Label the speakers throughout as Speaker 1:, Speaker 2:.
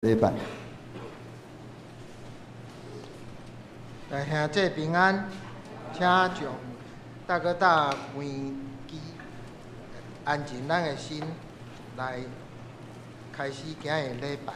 Speaker 1: 礼拜，
Speaker 2: 来兄弟平安，请将大哥大关机，安静咱的心，来开始今日礼拜。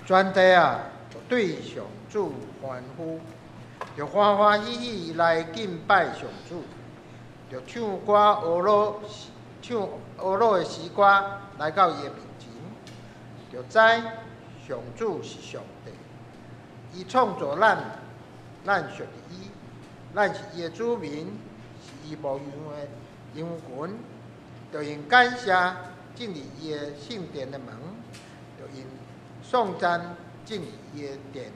Speaker 2: 全体啊，对上主欢呼，就欢欢喜喜来敬拜上主，就唱歌学老的诗歌来到伊的面前，就知上主是上帝，伊创造咱属于伊，咱是伊的子民，是伊无用的羊群，就用感谢进入伊的圣殿的门，就用颂赞进入伊的殿园。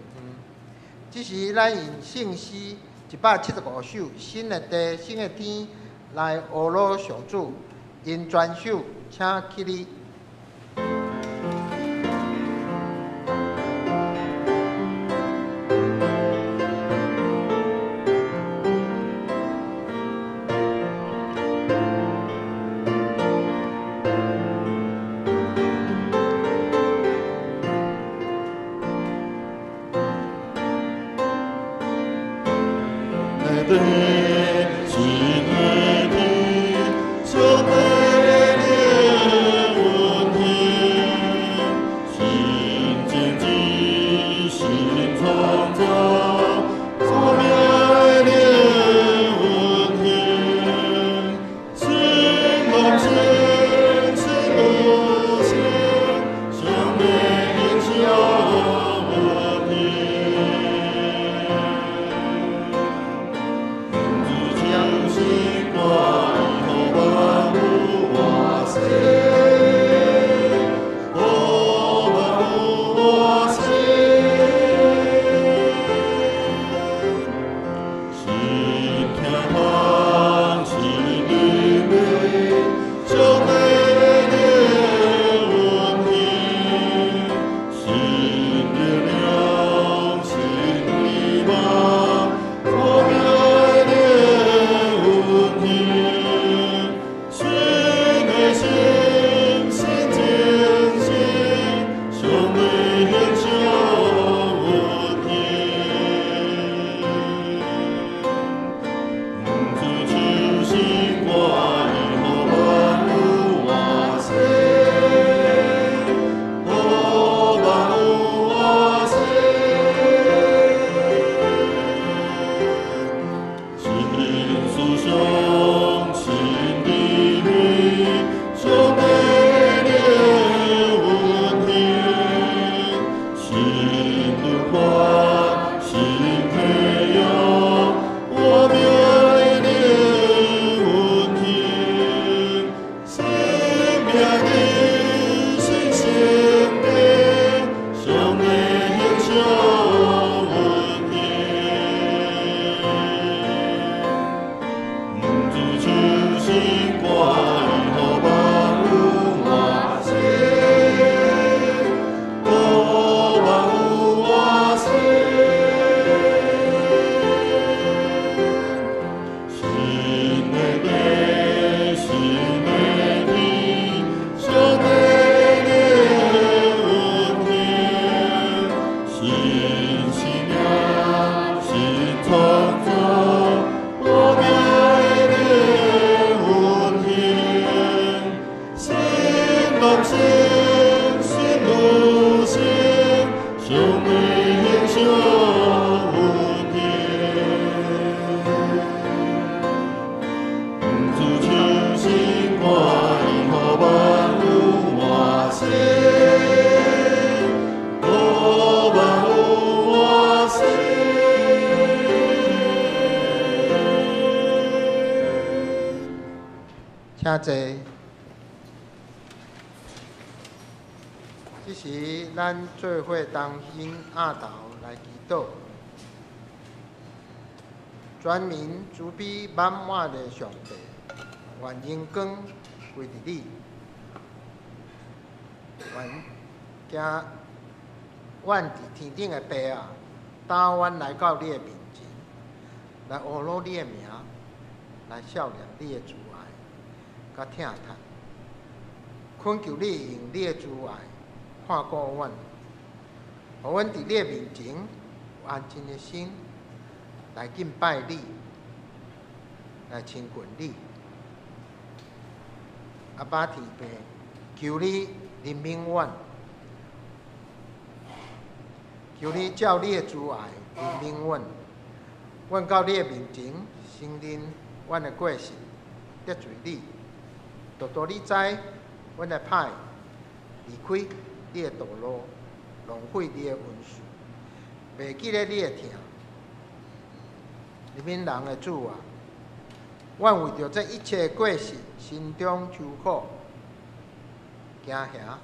Speaker 2: 这是咱用圣诗175首新的地、新的天来学老上主，因全首请起立。
Speaker 3: 我知。
Speaker 2: 济。这时，咱做伙同心压头来祈祷，全民慈悲满满的上帝，愿荣光归伫你，愿伫天顶的爸啊，打阮来到你的面前，来学罗你的名，来孝念你的慈爱，甲疼叹，恳求你用你的慈爱。看顾阮，互阮伫你的面前有安静的心，来敬拜你，来亲近你。阿爸天父，求你怜悯阮，求你照你的慈爱怜悯阮。阮到你的面前，承认阮的过失，得罪你。多你知，阮的歹离开你的道路，浪费你的恩赐，袂记咧你的疼。人民人的主啊，阮为着这一切过失，心中愁苦、惊吓，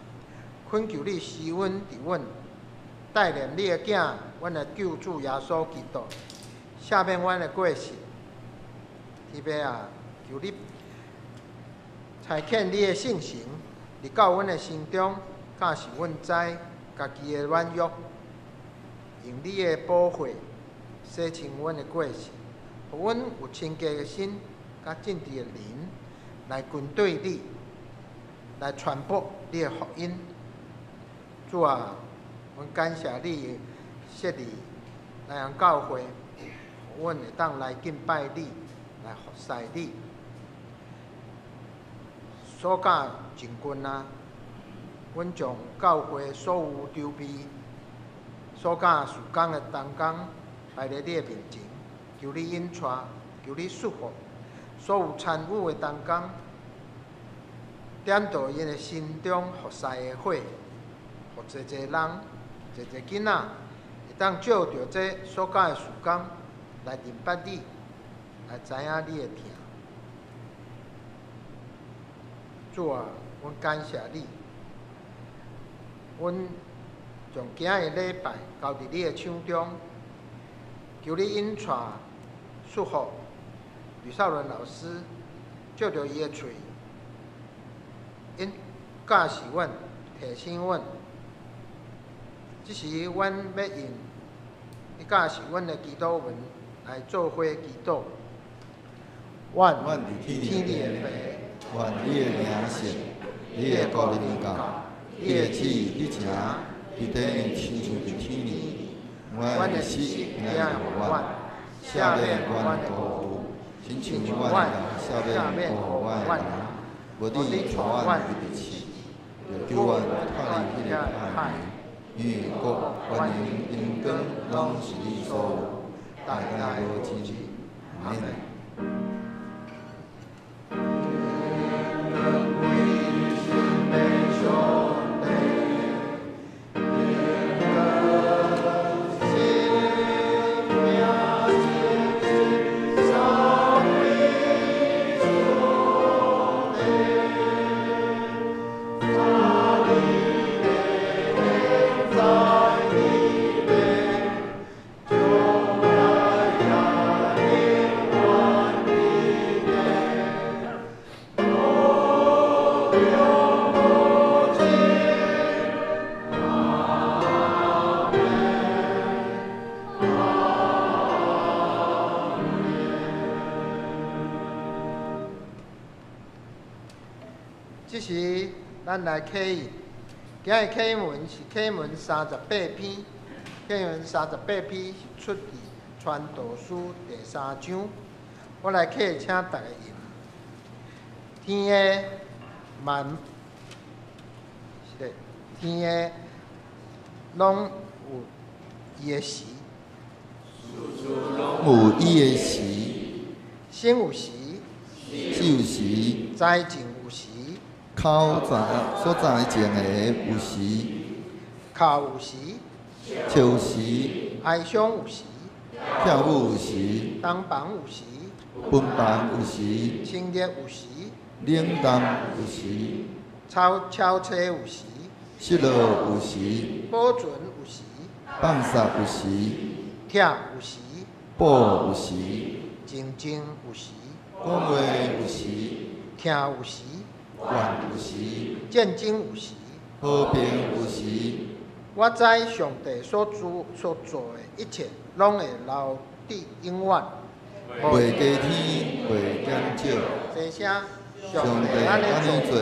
Speaker 2: 恳求你施恩伫阮，带领你的囝，阮的救主耶稣基督，赦免阮的过失。天父啊，求你差遣你的圣神，入到阮的心中。假使阮知家己的软弱，用你的宝血洗清阮的过失，互阮有清洁的心，甲正直的灵来跟对你，来传播你的福音。主啊，阮感谢你设立来人教会，互阮会当来敬拜你，来服侍你。所教真君啊！阮将教会所有筹备、所教事工的同工摆在你的面前，求你引带，求你束缚所有参与的同工，点到因的心中服侍的火，互侪人、侪囡仔会当照着这所教的事工来明白你，来知影你的疼。主啊，阮感谢你。阮将今日礼拜交伫你的手中，求你引带束缚吕少伦老师，照着伊的嘴，教示阮、提醒阮。即时阮要用伊教示阮的祈祷文来做伙祈祷。愿天地的父，
Speaker 1: 愿你的名圣，你的国临到。你的旨意你行，伫地亲像伫天里。阮的死领互阮，赦免阮的过犯，亲像阮赦免互阮的人。无你带阮入地狱，就叫阮脱离迄个歹名。因为国、权能、荣光，拢是你所有，代代无尽。阿门。
Speaker 2: 这是咱来启印，今日启文是启文38篇，启文38篇是出自《传道书》第3章。我来启，请大家念：天的万，是的，天的拢有伊的时，
Speaker 1: 有伊的时，
Speaker 2: 生有时，
Speaker 1: 死有时，
Speaker 2: 灾尽有时。
Speaker 1: 口所在前的有时，
Speaker 2: 哭有时，
Speaker 1: 笑有时，
Speaker 2: 哀伤有时，
Speaker 1: 跳舞有时，
Speaker 2: 东房有时，
Speaker 1: 奔放有时，
Speaker 2: 清热有时，
Speaker 1: 冷淡有时，
Speaker 2: 超车有时，
Speaker 1: 失落有时，
Speaker 2: 保存有时，
Speaker 1: 放煞有时，
Speaker 2: 忝有时，
Speaker 1: 补有时，
Speaker 2: 静静有时，
Speaker 1: 讲话有时，
Speaker 2: 听有时，
Speaker 1: 怨有时，
Speaker 2: 战争有时。
Speaker 1: 和平有时。
Speaker 2: 我知上帝所做的一切，拢会留伫永远。
Speaker 1: 袂加天，袂减少。
Speaker 2: 这声
Speaker 1: 上帝安尼做，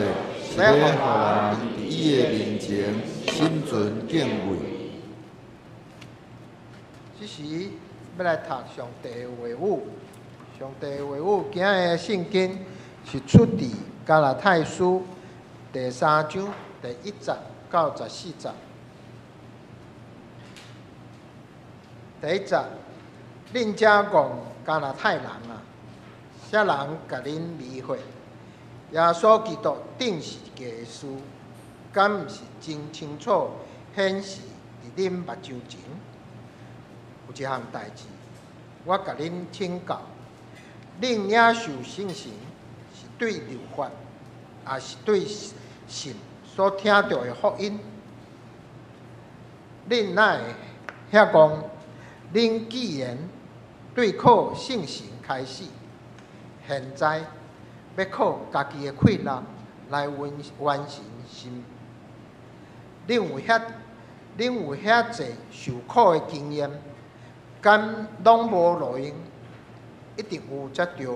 Speaker 1: 是要互人伫伊的面前心存敬畏。
Speaker 2: 这时要来读上帝的话语。上帝的话语，今日的圣经是出自加拉太书第3章第1节到14节。第1节，恁遮讲加拉太人啊，啥人甲恁迷惑？耶稣基督定是耶稣，敢毋是真清楚显示伫恁目睭前？有一项代志，我甲恁请教，恁领受圣神是对律法，也是对神所听到的福音？恁哪会遐讲？恁既然对靠圣神开始，现在要靠家己的快乐来完成神。恁有遐济受苦的经验，敢拢无路用？一定有才对。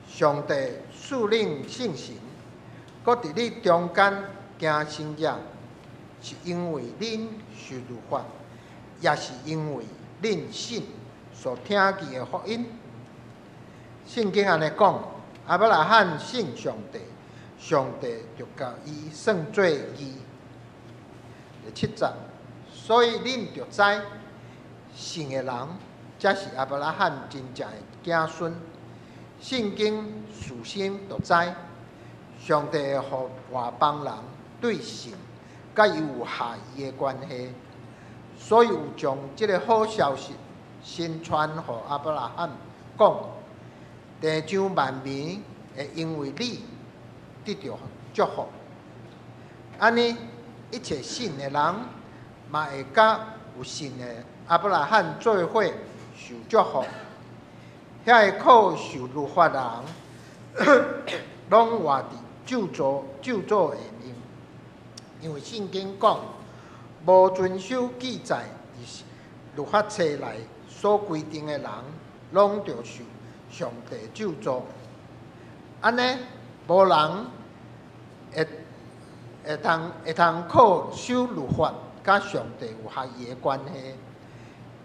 Speaker 2: 上帝赐恁圣神，搁伫你中间行神业，是因为恁受律法。也是因为恁信所听见的福音。圣经安尼讲，亚伯拉罕信上帝，上帝就甲伊算做义。第7节，所以恁就知，信的人才是亚伯拉罕真正的子孙。圣经事先就知，上帝会互外邦人对神甲伊有下义的关系。所以有将这个好消息宣传给亚伯拉罕，讲地上万民会因为你得到祝福。安尼一切信的人，嘛会甲有信的亚伯拉罕做伙受祝福。遐个靠受律法的人，拢活伫咒诅的命，因为圣经讲。无遵守记载伫律法册内所规定的人，拢着受上帝咒诅。安尼，无人会通靠守律法，甲上帝有合意的关系。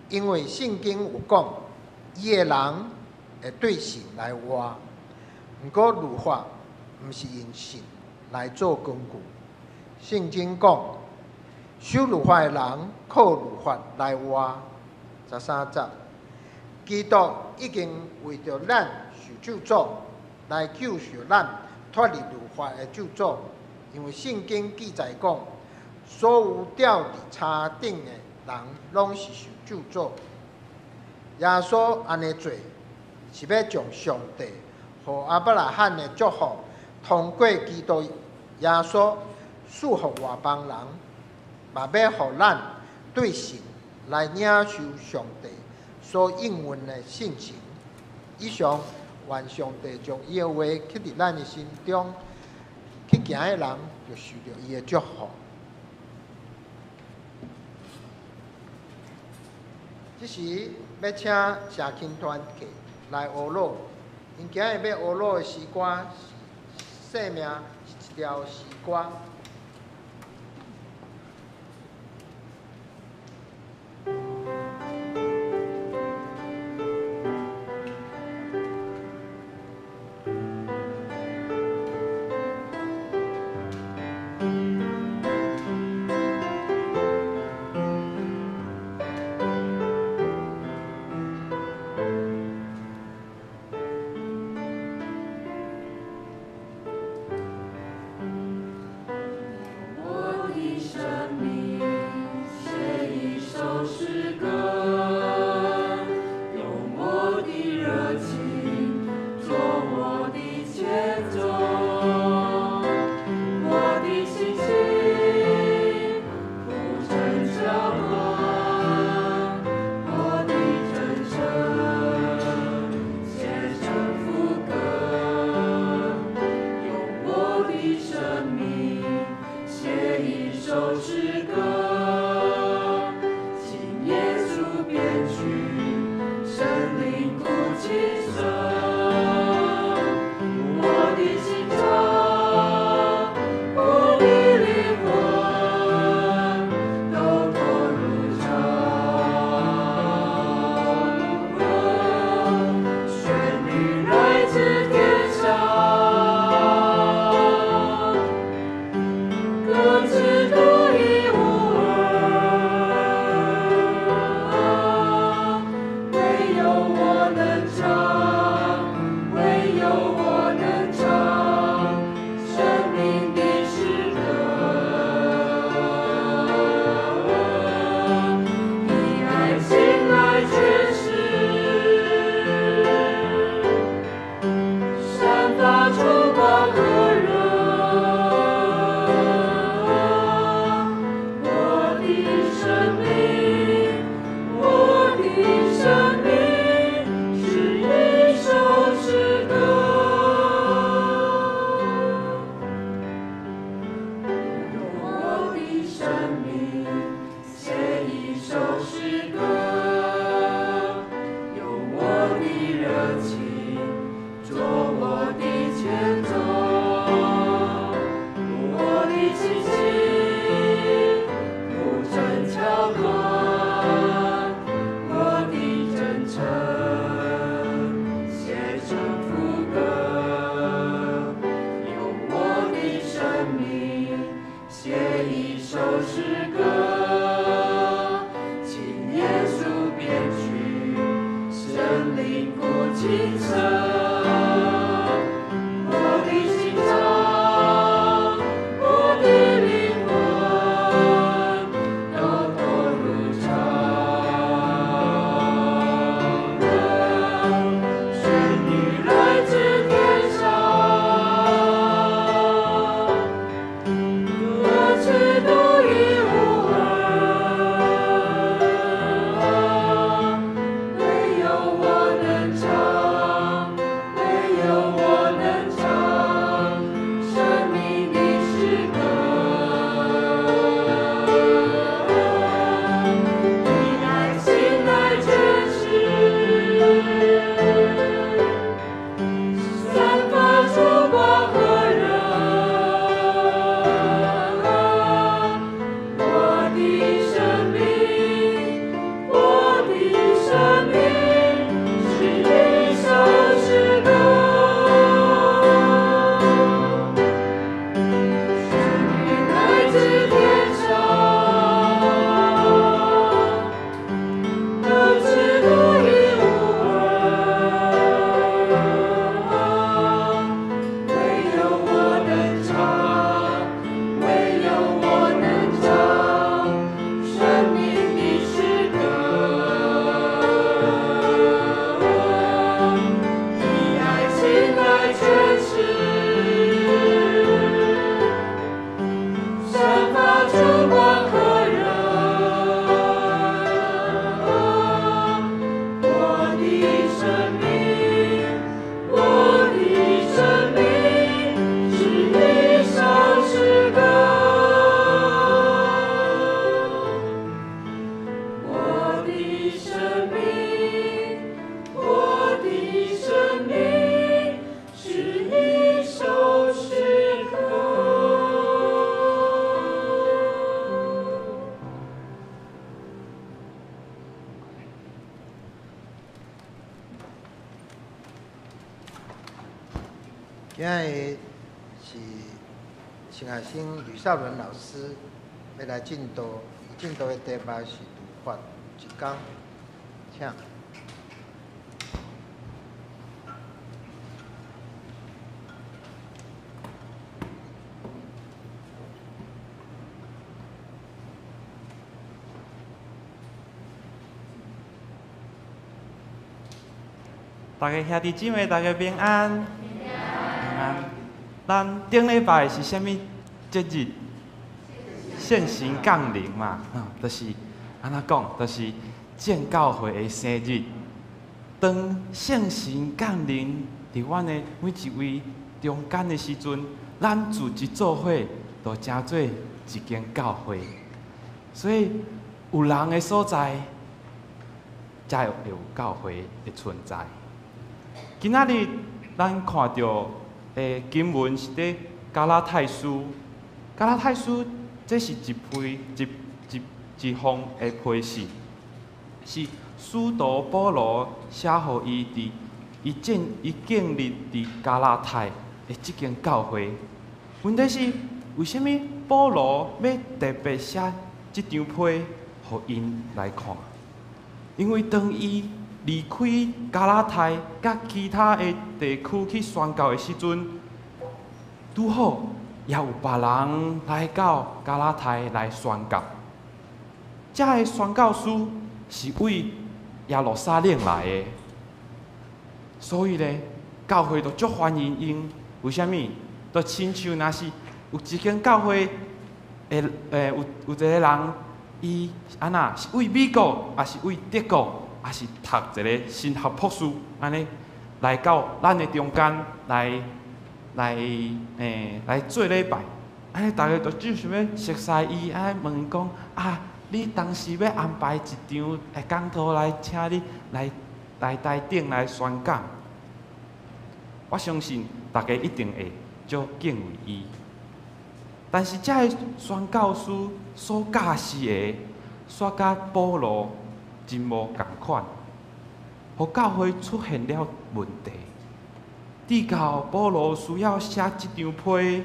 Speaker 2: 因为圣经有讲，伊的人会对神来活，毋过律法毋是用神来做根据。圣经讲。守律法的人靠律法来活。13节，基督已经为着咱受咒诅，来救赎咱脱离律法的咒诅。因为圣经记载讲，所有吊伫叉顶的人，拢是受咒诅。耶稣安尼做，是要将上帝和亚伯拉罕的祝福，通过基督耶稣赐予外邦人。嘛要互咱对神来领受上帝所应允的性情。以上，愿上帝将伊的话刻伫咱的心中，去行的人就受到伊的祝福。这时要请社青团客来学乐，因今日要学乐的诗歌是生命是一条诗歌。
Speaker 3: 首诗歌，请耶稣编曲，神灵鼓起声，我的心肠，我的灵魂，都投入唱。旋律来自天上。各自独一无二，唯有我能唱，唯有我能唱生命的诗歌，以爱情来诠释，散发出光和热。
Speaker 2: 今日是陈海生吕少伦老师要来进度，进度的题目是儒法一纲，请。
Speaker 4: 大家兄弟姊妹，大家平安。平安。咱顶礼拜是啥物节日？圣神降临嘛，就是安怎讲，就是建教会的生日。当圣神降临伫阮的每一位中间的时阵，咱自一做伙，都成做一间教会。所以有人的所在，才会有教会的存在。今仔日咱看到的经文是伫加拉太书，加拉太书这是一封的批示，是使徒保罗写予伊建立伫加拉太的即间教会。问题是，为什么保罗要特别写即张批，互因来看？因为当伊离开加拉太甲其他的地区去宣教的时阵，拄好也有别人来到加拉太来宣教。这个宣教师是为耶路撒冷来的，所以呢，教会就足欢迎因。为虾米？就亲像若是有一间教会，有一个人，伊安那是为美国，还是为德国，还是读一个神学博士，安尼来到咱的中间来做礼拜，安尼大家就只想要熟悉伊，安尼问讲啊，你当时要安排一场讲座来，请你来台顶来宣讲。我相信大家一定会足敬畏伊。但是，这个宣教师所教示的，煞甲保罗真无共款，互教会出现了问题。直到保罗需要写这张批，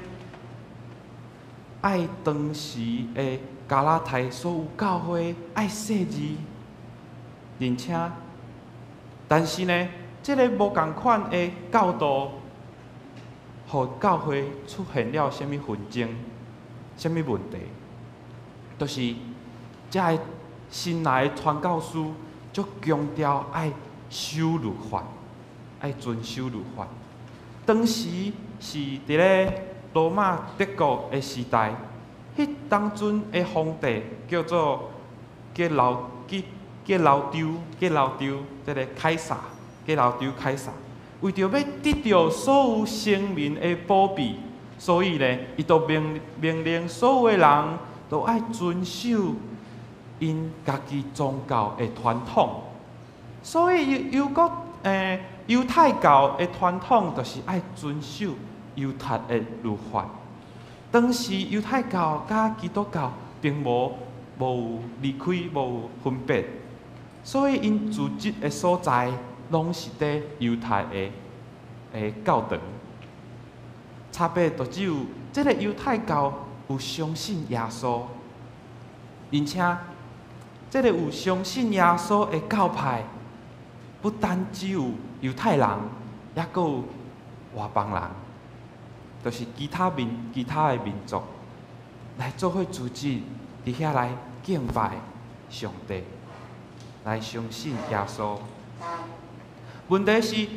Speaker 4: 爱当时的加拉太所有教会爱写字，而且，但是呢，这个无共款的教导，互教会出现了什么纷争？什么问题？就是这个新来的传教士，足强调爱守律法，爱遵守律法。当时是伫咧罗马帝国的时代，迄当阵的皇帝叫做给老丢，即个凯撒，给老丢凯撒，为着要得到所有生命的保庇。所以呢，伊就命令所有的人都爱遵守因家己宗教的传统。所以犹太教的传统就是爱遵守犹太的律法。当时犹太教甲基督教并无离开、无分别，所以因组织的所在拢是伫犹太的教堂。差别就只有，这个犹太教有相信耶稣，而且这个有相信耶稣的教派，不单只有犹太人，也阁有外邦人，就是其他的民族来做伙组织，伫遐来敬拜上帝，来相信耶稣。问题是，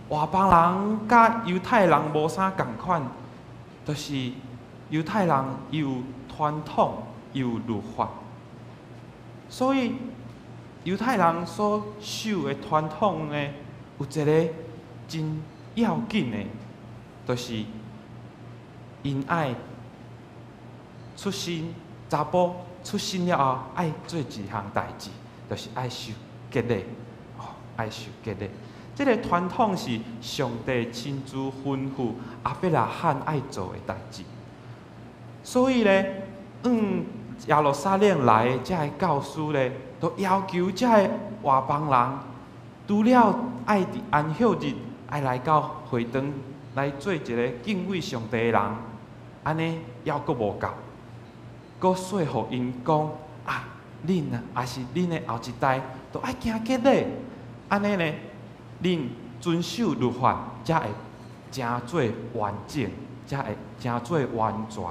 Speaker 4: 外邦人甲犹太人无啥共款，就是犹太人有传统，有律法，所以犹太人所守的传统呢，有一个真要紧的，就是因爱出生查甫出生了后爱做一项代志，就是爱受割礼，爱受割礼。这个传统是上帝亲自吩咐亚伯拉罕爱做的代志，所以呢，耶路撒冷来的这个教师呢，都要求这个外邦人，除了爱伫安息日爱来到会堂来做一个敬畏上帝的人，安尼还阁无够，阁说服因讲啊，恁也是恁的后一代，都爱行割礼，安尼呢？恁遵守律法，才会真做完整，才会真做完全。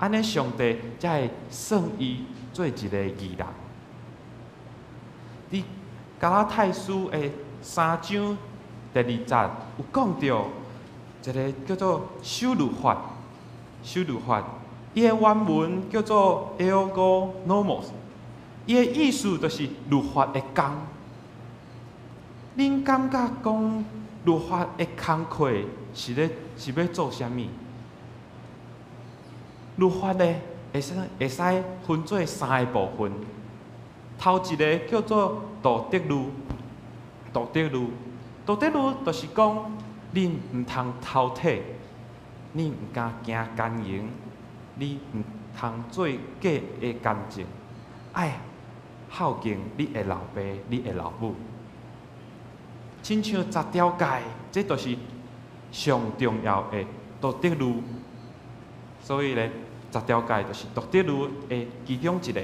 Speaker 4: 安尼上帝才会算伊做一个义人。伫加拉太书的3章第2节有讲到一个叫做守律法，守律法，伊的原文叫做 ergonomos， 伊的意思就是律法的工。恁感觉讲律法的工课是要做啥物？律法咧会使分做3个部分。头一个叫做道德律，道德律就是讲，你毋通偷摕，你毋敢行奸淫，你毋通做假的干净，爱孝敬你的老爸、你的老母。亲像10条戒，这就是上重要的道德律。所以咧，10条戒就是道德律的其中一个。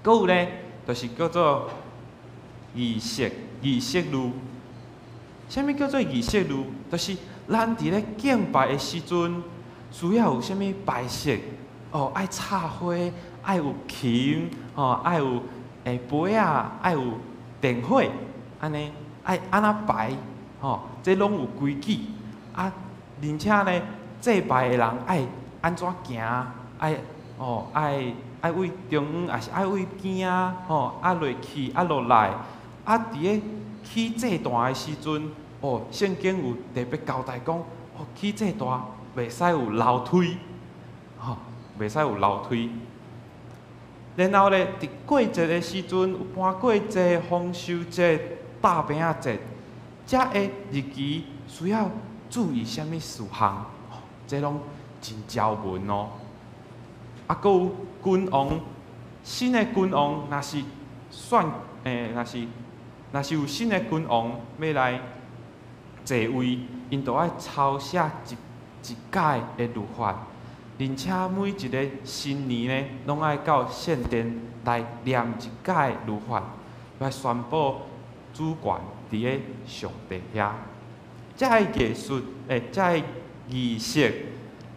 Speaker 4: 搁有咧，就是叫做仪式律。啥物叫做仪式律？就是咱伫咧敬拜的时阵，需要有啥物摆设？哦，爱插花，爱有琴，哦，爱有杯啊，爱有电火，安尼爱安怎摆？哦，这拢有规矩。啊，而且咧，祭拜的人爱安怎行？爱为中央，也是爱为边啊，吼，落去，落来，伫咧起这段的时阵，圣经有特别交代讲，起这段袂使有楼梯，袂使有楼梯。然后咧，伫过节的时阵，有搬过节、丰收节、大饼仔节，这个日期需要注意啥物事项？这拢真条文哦。啊，搁有君王，新的君王若是选若是有新的君王要来坐位，因就爱抄写一届的律法，而且每一个新年呢，拢爱到圣殿来念一届律法，来宣布主权伫咧上帝遐。这个艺术，这个仪式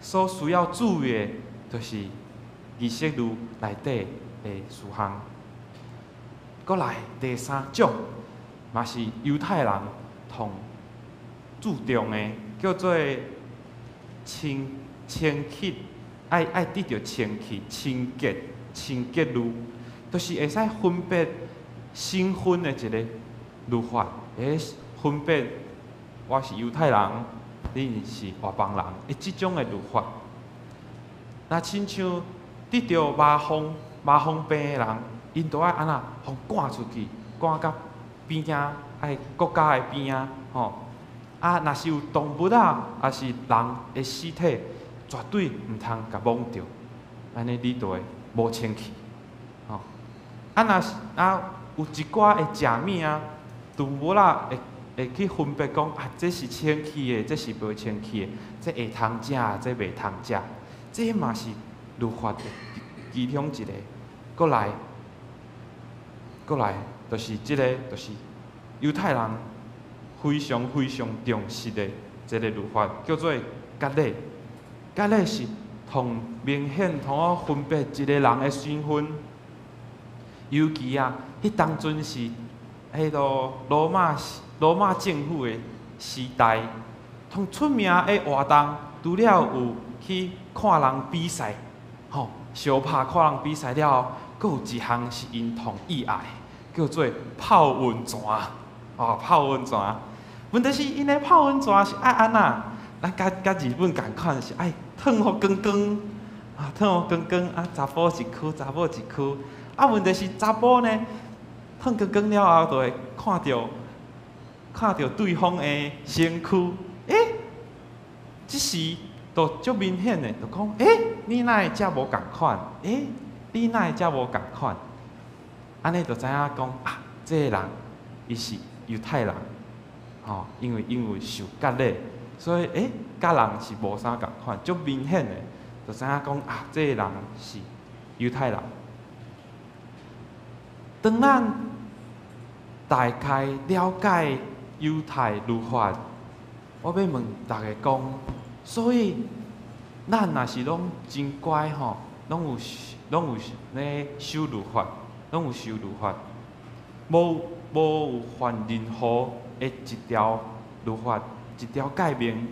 Speaker 4: 所需要注意的，就是仪式律内底的事项。搁来第3种，嘛是犹太人同注重的，叫做清洁，爱得到清洁律，就是会使分别身份的一个律法，会分别我是犹太人，你是外邦人，即种的律法。那亲像得到麻风病的人，因都爱安那，互赶出去，赶到边仔，爱国家的边仔，吼。啊，若是有动物啊，也是人的尸体，绝对毋通甲摸着，安尼你就会无清气，吼。啊，若是有一寡会食物啊，动物啊会去分别讲啊，这是清气的，这是袂清气的，这会通食，这袂通食，这嘛是律法的其中一个。过来，就是即个，就是犹太人非常重视的一个律法，叫做割礼。割礼是明显通分别一个人的身份，尤其啊，迄当阵是迄个罗马政府的时代，通出名的活动，除了有去看人比赛，吼，相拍看人比赛了后，阁有一项是因同意爱，叫做泡温泉，泡温泉。问题是因的泡温泉是爱安那，咱甲日本共款是爱烫互光光，烫互光光啊，查甫一区，查某一区。啊，问题是查甫呢，烫光光了后，就会看到对方的身躯，即时就足明显的，就讲，你哪会遮无共款？你哪会遮无共款？安尼就知影讲啊，这个人伊是犹太人，因为受割礼，所以甲人是无啥共款，足明显的，就知影讲啊，这个人是犹太人。当咱大概了解犹太律法，我要问大家讲，所以咱若是拢真乖吼，拢有咧守律法，无有犯任何的一条律法、一条诫命，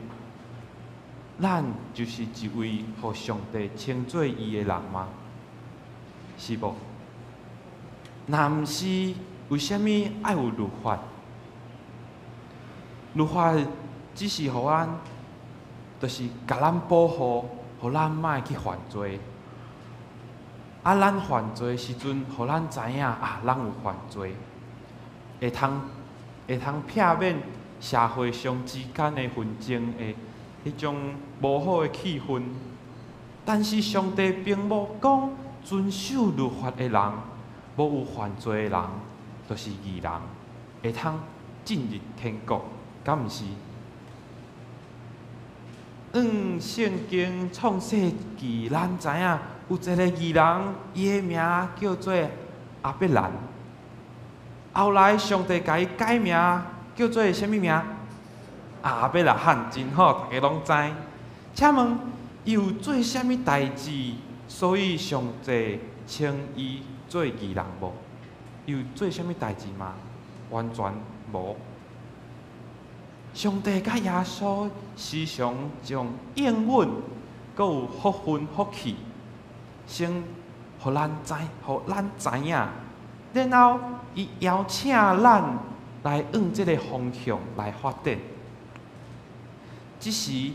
Speaker 4: 咱就是一位互上帝称作伊的人吗？是无？若毋是，为虾米爱有律法？律法只是互咱，就是甲咱保护，互咱莫去犯罪。啊，咱犯罪时阵，互咱知影啊，咱有犯罪，会通避免社会上之间的纷争的迄种无好的气氛。但是上帝并无讲遵守律法的人，无有犯罪的人，就是义人，会通进入天国，敢毋是？圣经创世纪，咱知影有一个义人，伊的名叫做亚伯兰。后来上帝甲伊改名，叫做啥物名？亚伯拉罕，真好，大家拢知。请问，伊有做啥物代志，所以上帝称伊做义人无？伊有做啥物代志吗？完全无。上帝甲耶稣时常将应允，阁有福分福气，先互咱知影，然后伊邀请咱来往这个方向来发展。只是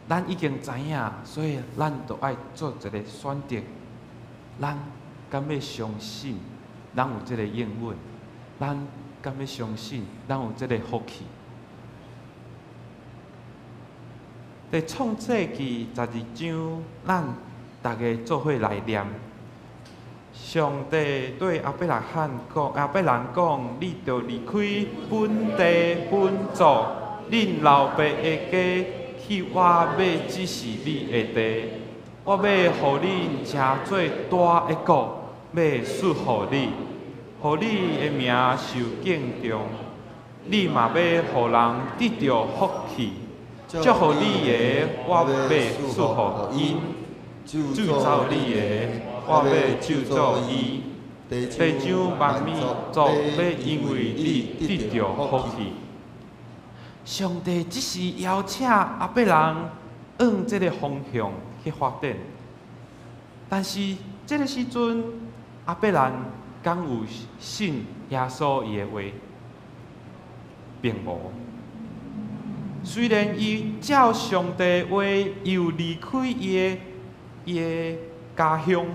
Speaker 4: 咱已经知影，所以咱就爱做一个选择。咱敢要相信，咱有这个应允？咱敢要相信，咱有这个福气？在创世纪12章，咱大家做伙来念。上帝对亚伯兰讲：你着离开本地本族，恁老爸的家，去我要指示你的地。我要互恁成做大的国，要赐互你，互你的名受敬重。你嘛要互人得到福气。祝福你的，我要赐互因；诅咒你的，我要咒诅伊。地上万民族要因为你得到福气。上帝只是邀请亚伯兰往这个方向去发展，但是这个时阵，亚伯兰敢有信耶稣伊的话？并无。虽然伊照上帝话，又离开伊的家乡，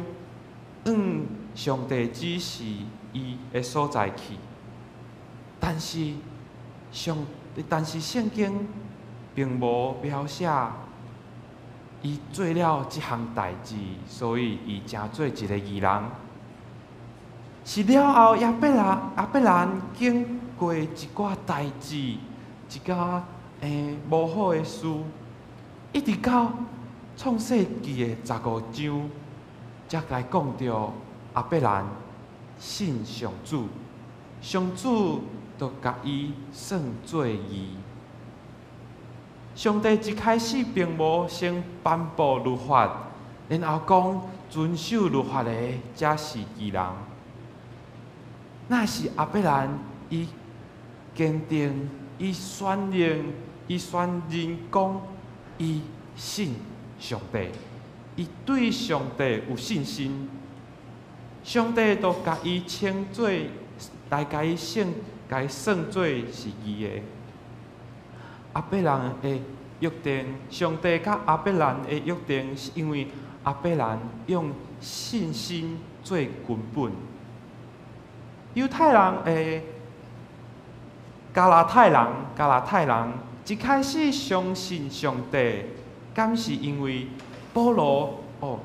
Speaker 4: 往上帝指示伊的所在去，但是圣经并无描写伊做了这项代志，所以伊成做一个义人。是了后，亚伯兰经过一寡代志，一寡无好的事，一直到创世纪的15章，才来讲到亚伯兰信上主，上主就甲伊算做义。上帝一开始并无先颁布律法，然后讲遵守律法的才是义人。那是亚伯兰伊坚定，伊宣认讲，伊信上帝，伊对上帝有信心，上帝就甲伊称做，来甲伊算做是义的。亚伯兰的约定，上帝甲亚伯兰的约定，是因为亚伯兰用信心做根本。犹太人的加拉太人一开始相信上帝，敢是因为保罗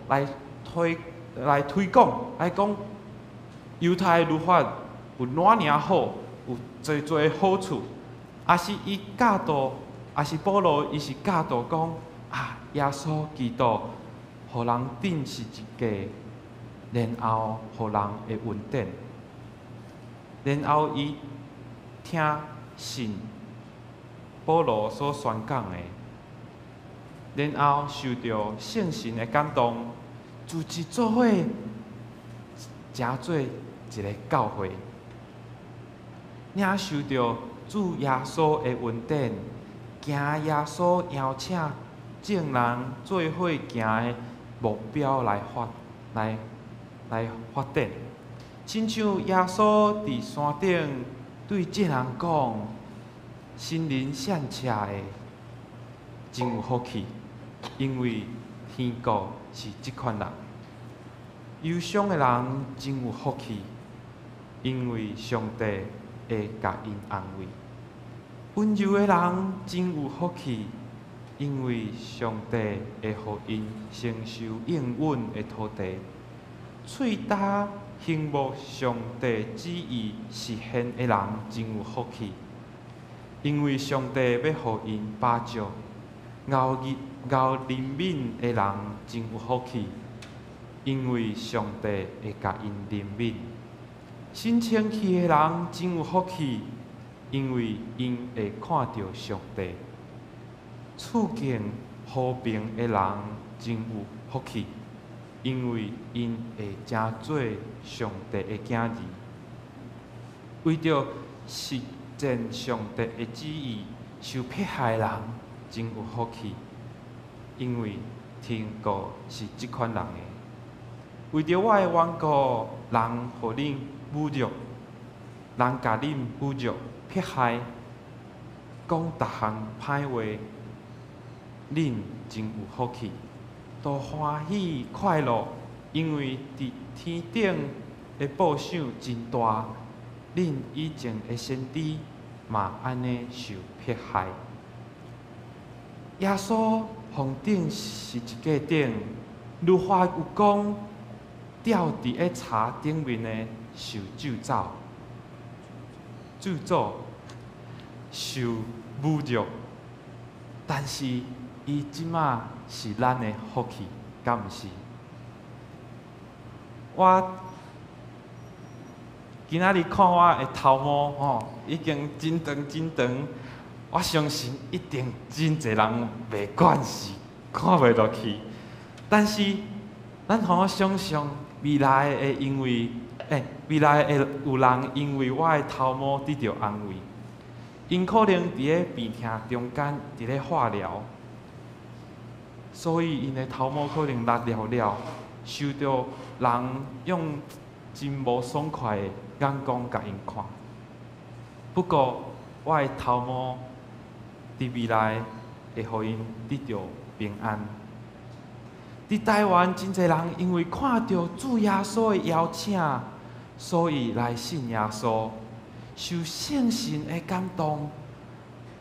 Speaker 4: 来推广，来讲犹太律法有哪样好，有最多好处，也是伊教导，也是保罗伊是教导讲耶稣基督，互人定是一家，然后互人会稳定。然后伊听信保罗所宣讲的，然后受到圣神的感动，组织做伙，成做一个教会，领受到主耶稣的恩典，行耶稣邀请众人做伙行的目标来发展。亲像耶稣伫山顶对众人讲：“心灵善车的，真有福气，因为天国是即款人。忧伤的人真有福气，因为上帝会甲因安慰；温柔的人真有福气，因为上帝会互因承受应允的土地。喙焦行无上帝旨意实现的人真有福气，因为上帝要互因巴照。熬灵敏的人真有福气，因为上帝会甲因灵敏；心清气的人真有福气，因为因会看到上帝；处境和平的人真有福气，因为因会成做上帝的囝儿。为着实践上帝的旨意，受迫害的人真有福气，因为天国是即款人的。为着我的缘故，人互恁侮辱，人甲恁侮辱、迫害，讲逐项歹话，恁真有福气，都欢喜快乐，因为伫天顶的报赏真大。恁以前的先知嘛安尼受迫害。耶稣房顶是一个顶，律法有讲，吊伫个柴顶面的受咒诅、受侮辱，但是伊即马是咱的福气，敢毋是？我今仔日看我的头毛已经真长，我相信一定真侪人袂惯势，看袂落去。但是，咱互我想象未来会因为，未来会有人因为我的头毛得到安慰，因可能伫咧病痛中间伫咧化疗，所以因的头毛可能落了，受到人用真无爽快的眼光甲因看。不过，我的头毛伫未来会互因得到平安。伫台湾真侪人因为看到主耶稣的邀请，所以来信耶稣，受圣神的感动，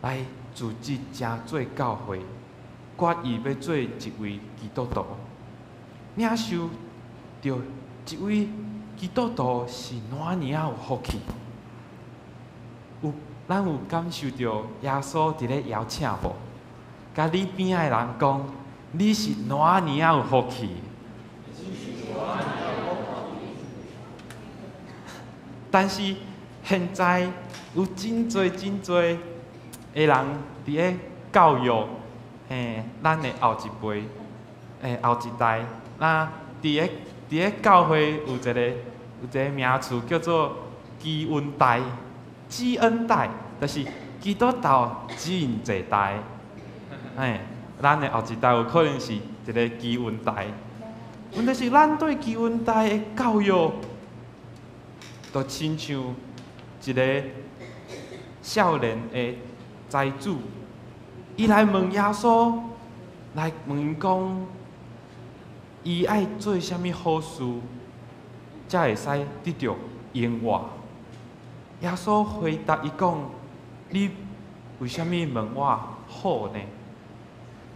Speaker 4: 来组织成做教会，决意要做一位基督徒。领受着一位基督徒是哪尼啊有福气？咱有感受到耶稣伫咧邀请无？甲你边仔的人讲，你是哪尼啊有福气？但是现在有真侪的人伫咧教育，咱的后一辈，后一代，那伫咧教会有一个名词叫做基恩代。基恩代就是基督徒指引一代，咱的后一代有可能是一个基恩代。问题是咱对基恩代的教育，就亲像一个少年的财主，伊来问耶稣，来问伊讲，伊爱做啥物好事，才会使得到荣耀。耶稣回答伊讲：“你为什么问我好呢？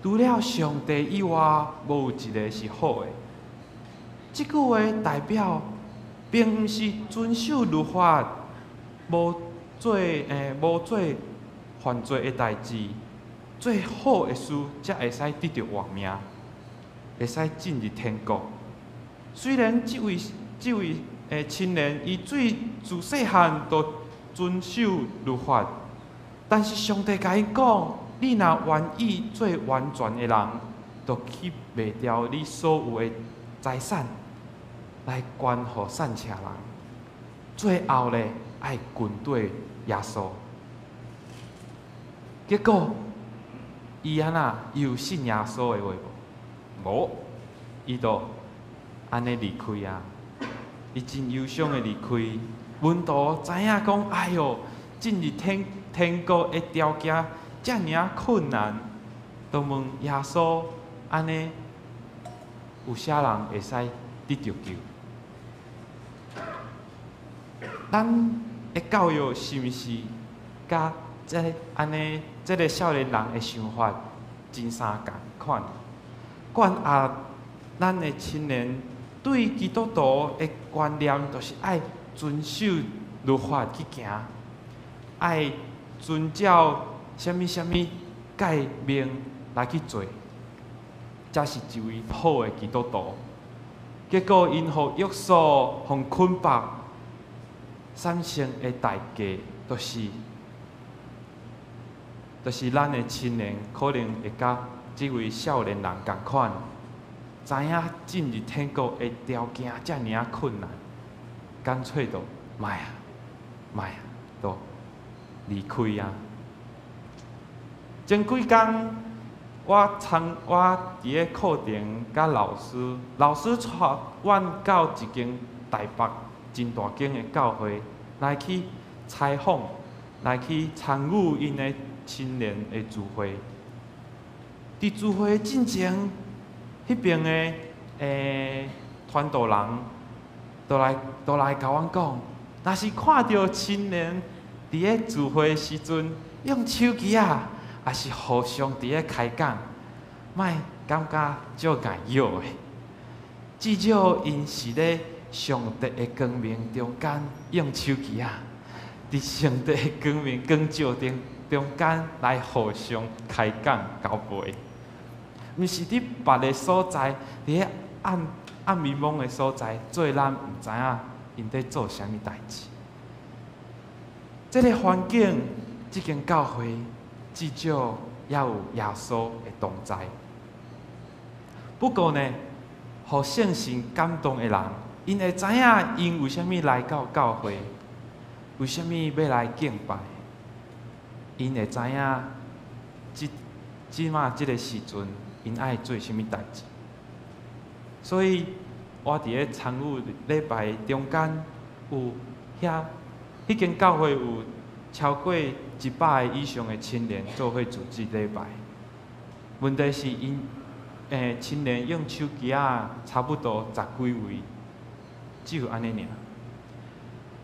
Speaker 4: 除了上帝以外，无有一个是好的。”这句话代表，并毋是遵守律法，无做犯罪的代志，做好的事，才会使得到活命，会使进入天国。虽然这位青年，伊自细汉就遵守律法，但是上帝甲伊讲：你若愿意做完全的人，就去卖掉你所有的财产，来捐互善车人。最后咧，爱跟对耶稣。结果，伊安那有信耶稣的话无？无，伊就安尼离开啊。伊真忧伤的离开，门徒知影讲，哎哟，进入天国的条件遮尔啊困难，就问耶稣安尼有啥人会使得着救？咱的教育是毋是甲安尼即个少年人的想法真相共款？管啊，咱的青年对基督徒的观念，就是爱遵守律法去行，爱遵照什么诫命来去做，才是一位好的基督徒。结果因互约束、互捆绑，产生的代价，就是咱的青年可能会甲即位少年人共款，知影进入天国的条件遮尔啊困难，干脆就卖啊，都离开啊。前几工，我伫个课程甲老师带阮到一间台北真大间的教会来去采访，来去参与因的青年的聚会。伫聚会进前，迄边的传道人都来甲阮讲，若是看到青年伫个聚会时阵用手机啊，也是互相伫个开讲，莫感觉足眼药的。至少因是咧上帝的光明中间用手机啊，伫上帝的光明光照中间来互相开讲交陪，毋是伫别个所在，伫个暗迷蒙的所在，做咱毋知影因在做啥物代志。这个环境，这间教会至少也有耶稣的同在。不过呢，互圣神感动的人，因会知影因为虾米来到教会，为虾米要来敬拜，因会知影即马即个时阵，因爱做虾米代志。所以，我伫咧参与礼拜中间，有迄间教会有超过100个以上的青年做伙组织礼拜。问题是因青年用手机啊，差不多10几位，只有安尼尔。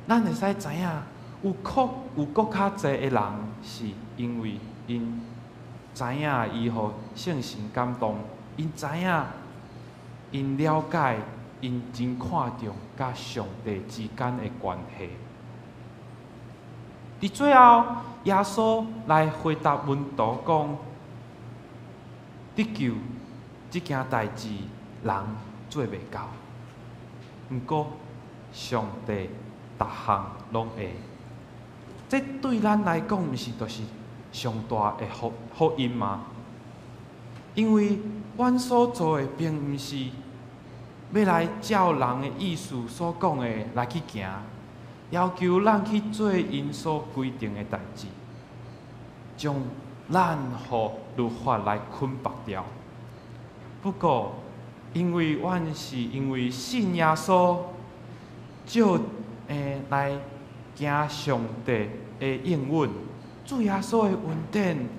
Speaker 4: 咱会使知影，有搁较侪的人，是因为因知影伊互圣神感动，因知影，因了解，因真看重甲上帝之间的关系。伫最后，耶稣来回答门徒讲：得救这件代志，人做袂到，毋过上帝逐项拢会。这对咱来讲，毋是就是上大的福音吗？因为阮所做的，并毋是要来照人的意思所讲的来去行，要求咱去做因所规定的代志，将咱互律法来捆绑掉。不过，因为阮是因为信耶稣，就来行上帝的应允，主耶稣的恩典，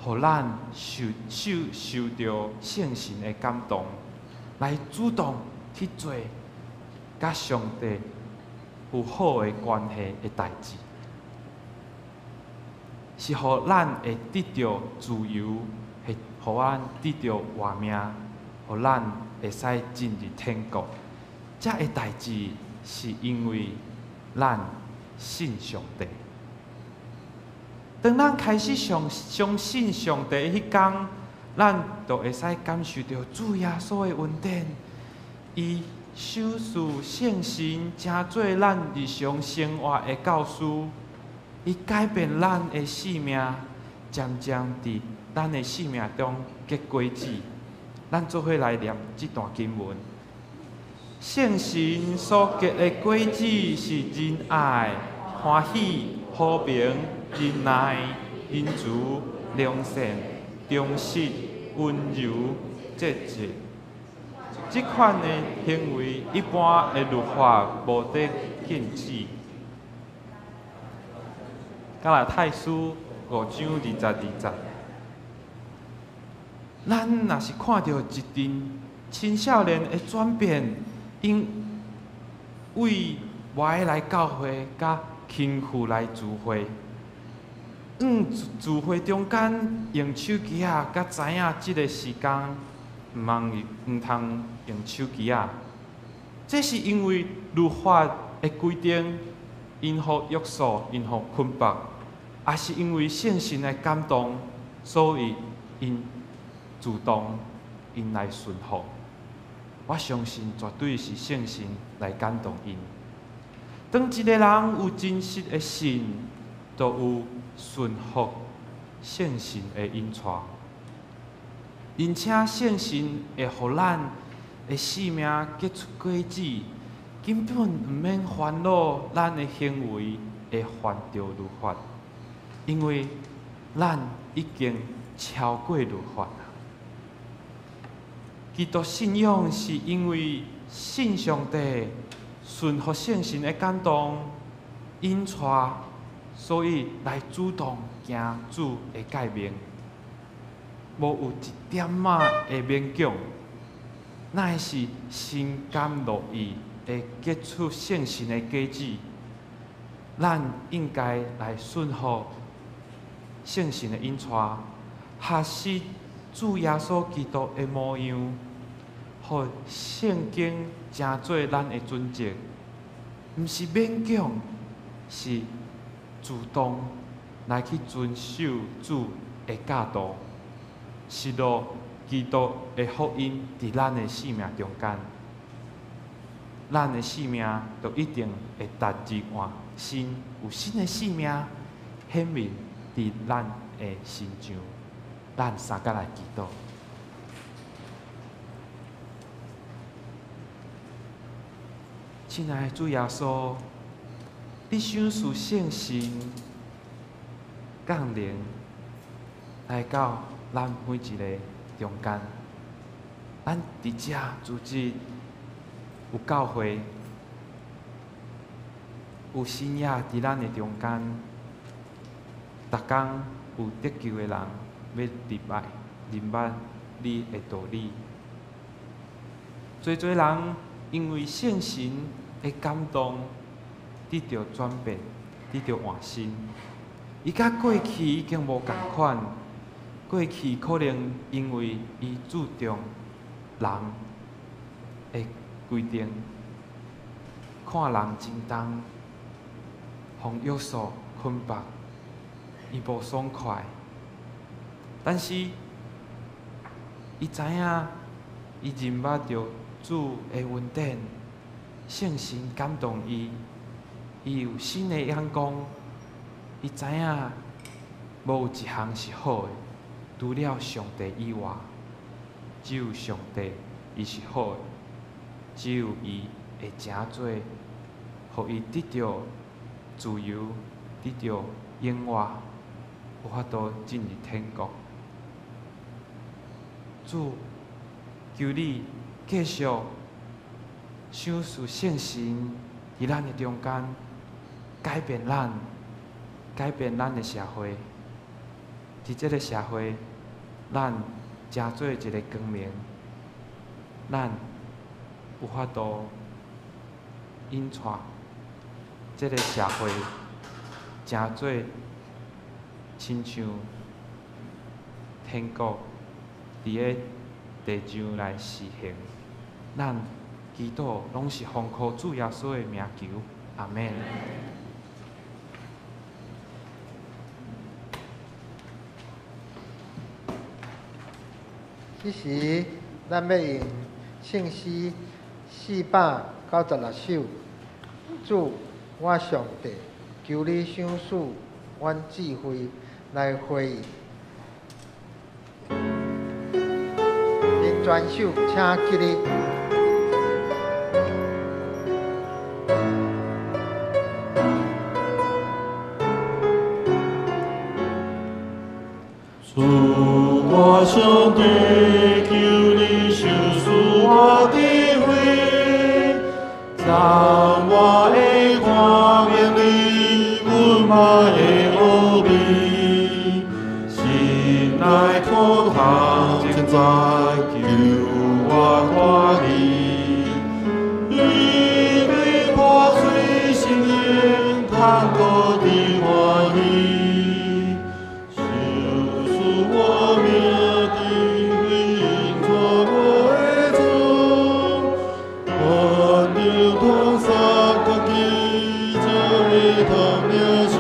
Speaker 4: 互咱受到圣神的感动，来主动去做甲上帝有好的关系的代志，是互咱会得到自由，会互咱得到活命，互咱会使进入天国。这个代志是因为咱信上帝。当咱开始相信上帝迄天，咱就会使感受到主耶稣的恩典，伊守护圣神，成做咱日常生活的教师，伊改变咱的生命，渐渐伫咱的生命中结果子。咱做伙来念这段经文。圣神所结的果子是仁爱、欢喜、和平、仁爱、仁慈、良善、忠实、温柔、节制。这款的行为，一般的律法无得禁止。加拉太书5章20。咱若是看到一阵青少年的转变，因为外来教会甲亲父来聚会，聚会中间用手机啊，甲知影即个时间毋通用手机啊。这是因为律法的规定，因互约束，因互捆绑，也是因为圣神的感动，所以因主动因来顺服。我相信绝对是圣神来感动因。当一个人有真实的信，就有顺服圣神的引带，并且圣神会互咱的生命结出果子，根本毋免烦恼咱的行为会犯着律法，因为咱已经超过律法。基督信仰是因为信上帝、顺服圣神的感动、引带，所以来主动行主的诫命，无有一点仔的勉强，乃是心甘乐意会结出圣神的果子。咱应该来顺服圣神的引带，学习主耶稣基督的模样，互圣经成做咱的准则，毋是勉强，是主动来去遵守主的教导，实落基督的福音伫咱的生命中间，咱的生命就一定会达至换新，有新的生命显明伫咱的心上。咱三甲来祈祷。亲爱的主耶稣，你赏赐圣神降临来到咱每一个中间，咱伫遮组织有教会，有信仰伫咱的中间，逐工有得救的人。要明白你的道理，侪人因为圣神的感动，得到转变，得到换新。伊甲过去已经无共款，过去可能因为伊注重人的规定，看人真重，互约束捆绑，伊无爽快。但是，伊知影，伊认捌着主的恩典，圣神感动伊，伊有新的眼光，伊知影无有一项是好的，除了上帝以外，只有上帝伊是好的，只有伊会诚做，互伊得到自由，得到永活，有法度进入天国。主，求你继续赏赐圣神伫咱的中间，改变咱的社会。伫这个社会，咱成做一个光明，咱有法度引带这个社会，成做亲像天国。伫个地上来实行，咱祈祷拢是奉靠主耶稣的名求，阿门。
Speaker 2: 此时，咱要用圣诗496首，主，我上帝，求你赏赐阮智慧来回应。专首，请起立。
Speaker 3: 主，我上帝，求你赏赐我智慧，让我会看明你温柔的奥秘，心内渴望正在。我通过的欢喜，受死我命的回应错我的错，还着通杀家己，才会通命心，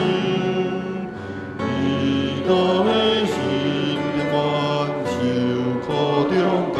Speaker 3: 伊当的心愿受苦中间。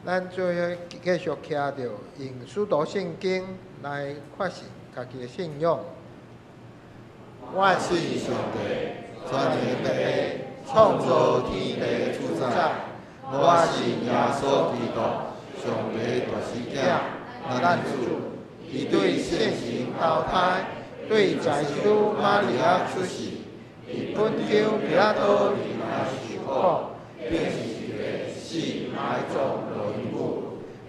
Speaker 2: 咱最后继续听到用使徒圣经来发现家己的信仰。
Speaker 1: 我信上帝，全能的创造天地的主宰。我信耶稣基督，上帝大使者，咱主。伊对圣神投胎，对在主玛利亚出世，伊本朝彼拉多前来受苦，并是死埋葬落骨。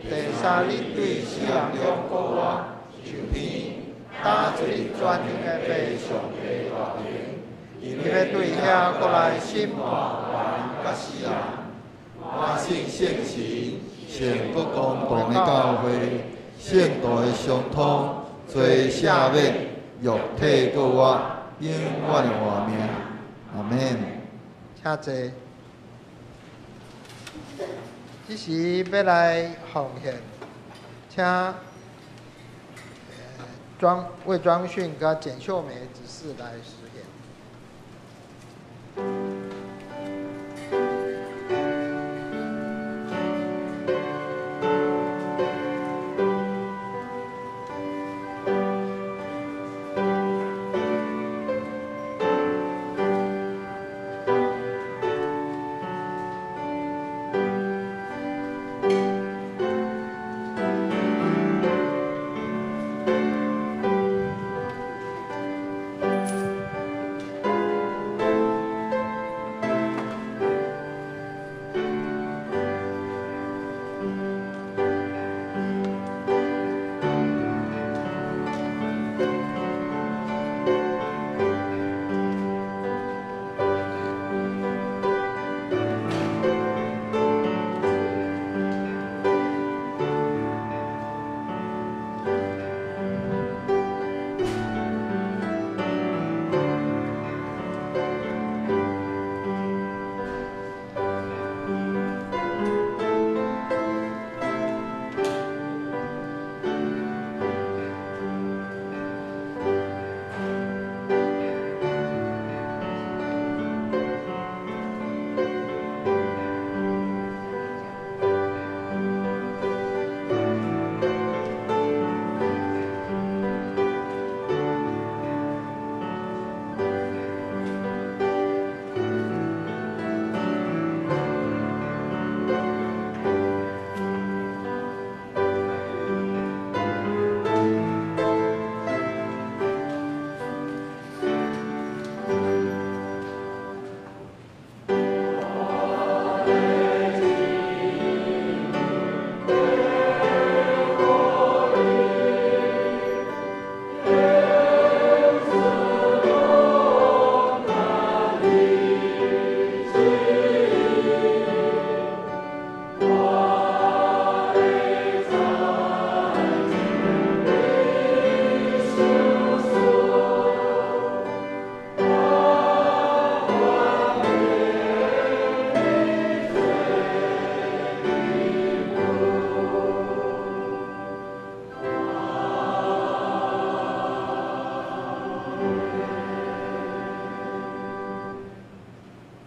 Speaker 1: 第三日对死人中国我上天，打坐全能的被上帝大名，伊要对遐过来审判人甲死人。我信圣神，圣国公共的教会。圣道的相通，最赦免，肉体过我，永远的活命。阿免。
Speaker 2: 请坐。这时要来奉献，请魏庄训甲简秀梅执事来实验。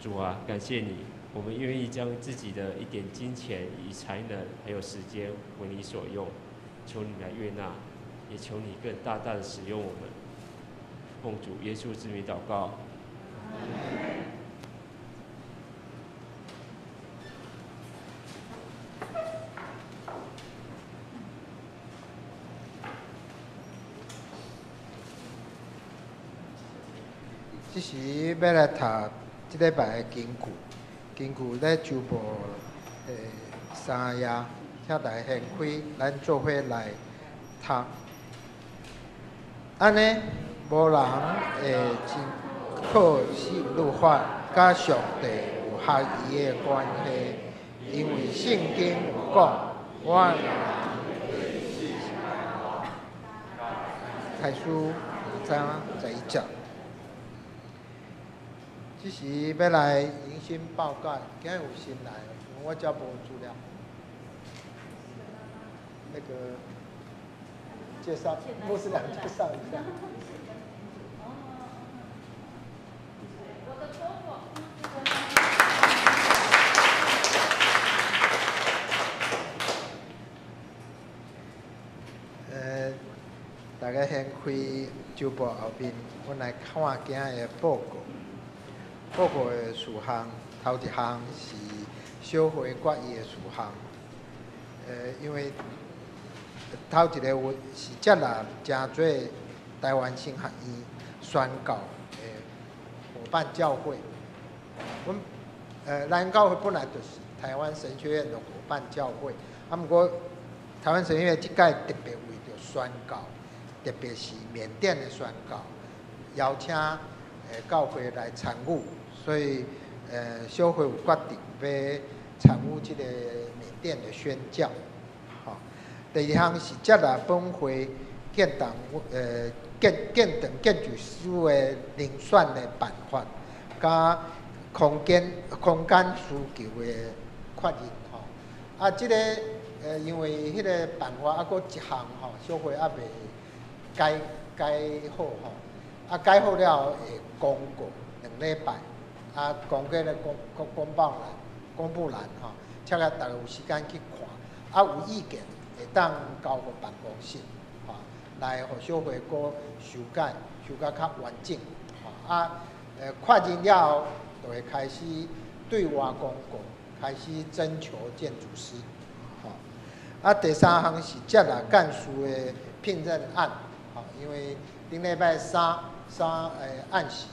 Speaker 5: 主啊，感谢你，我们愿意将自己的一点金钱、以才能还有时间为你所用，求你来悦纳，也求你更大大的使用我们。奉主耶稣之名祷告。
Speaker 2: 这时要来读这礼拜的经句，经句咧周报3页，请大家掀开，咱做伙来读。安尼，无人会真靠信律法，甲上帝有合宜的关系，因为圣经有讲，我开始2:11节。这时要来迎新报告，今日有新来，因为我这无资料。那个介绍，牧师长介绍一下。大家先开周报后面，阮来看今日的报告。报告的事项，头一项是小会决议的事项。因为头一个是接纳真侪台湾新学院宣告的伙伴教会。咱教会本来就是台湾神学院的伙伴教会，不过台湾神学院这届特别为着宣告，特别是缅甸的宣告，邀请教会来参与。所以，小会有决定要参与这个缅甸的宣教。好，第二项是接纳本会建党建筑师的遴选的办法，加空间需求的确认。吼，啊，这个因为迄个办法还佫一项吼，小会还未改好吼，啊改好了后会公告2礼拜。啊，公告咧公布栏吼，请大家有时间去看。啊，有意见会当交互办公室，吼，来互小会阁修改较完整，吼。啊，确认了后，就会开始对外公告，开始征求建筑师，吼。啊，第三项是接纳干事的聘任案，吼，因为顶礼拜三按时。